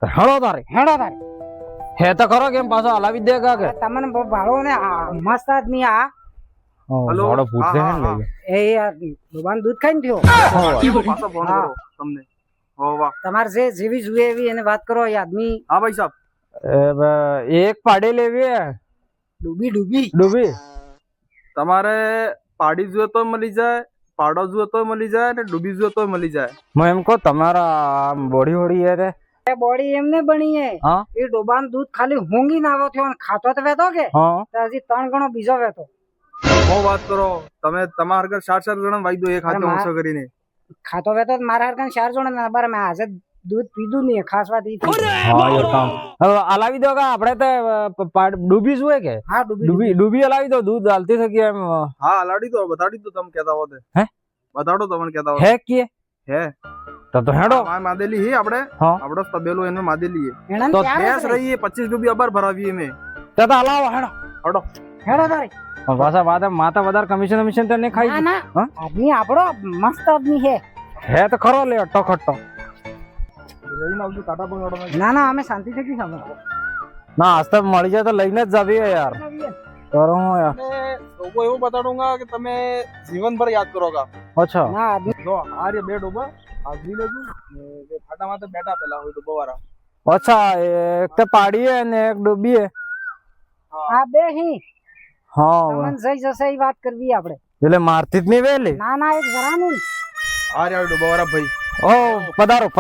હેડો તારે હે તો કરો કેમ પાછો હલાવી દેગા કે તમને ભાડો ને મસ્ત આદમી આ હલો ભાડો પૂછે હા, હે હા, લઈ એ યાર ભગવાન દૂધ ખાઈને થયો પાછો ફોન હા. કરો તમને હો વાહ તમારે જે જેવી જોઈએ એવી એને વાત કરો એ આદમી હા ભાઈ સાહેબ એક પાડી લેવી હે ડૂબી તમારે પાડી જોઈએ તો મળી જાય પાડો જોઈએ તો મળી જાય ને ડૂબી જોઈએ તો મળી જાય હું એમ કહું તમારા બોડી હોડી હે રે બોડી એમને બની હે હા એ ડોબાન દૂધ ખાલી ઊંઘી ના આવો થયો અને ખાતો તો વેતો કે હા તો હજી 3 ગણો બીજો વેતો હું વાત કરો તમે તમારા ઘર 4 જણા વાઈ દો એક હાથે અરે ઓછો કરીને ખાતો વેતો તો મારા હરકન 4 જણ ના બાર મેં આજે દૂધ પીધું નહીં ખાસ વાત ઈ થઈ. હા એ કામ હવે હલાવી દો કે આપણે તો ડૂબી શું હે કે હા ડૂબી ડૂબી હલાવી દો દૂધ હાલતી શકી એમ હા લાડી દો બતાડી દો તમે કહેતા હો તે હે? બતાડો તમને કહેતા હો હે કે હે તો હેડો આ માદેલી હી આપણે હા આપણો તબેલો એને માદેલી હે એના તો ભેંસ રહી હે 25 રૂપિયા અબર ભરાવી મે તો હલાવો હેડો હડો હેડો તારે પાછા માતા વધારે કમિશન તો નહીં ખાઈ ના ના હા? આદમી આપણો મસ્ત આદમી હે હે તો ખરો લે અટ્ટો ખટ્ટો રહીને આવજો કાટા પકડો ના ના અમે શાંતિ થી સાંભળો ના આજ તો મળી જાય તો લઈને જ જાવી હે યાર કરો હું યાર લોકો એવું બતાડુંગા કે તમે જીવનભર યાદ કરોગા અચ્છા ના આદમી જો આ રે બે ડોબા આગલી લેજો ને જે ફાટામાં તો બેઠા પેલા હોય ડોબા વાળા અચ્છા એક તો પાડી હે ને એક ડૂબી હે આ બે હી હા તમને જઈ જશે એ વાત કરવી આપણે એટલે મારતી જ નહીં વેલી ના ના એક જરા નહીં આ રે ડોબા વાળા ભાઈ ઓ પધારો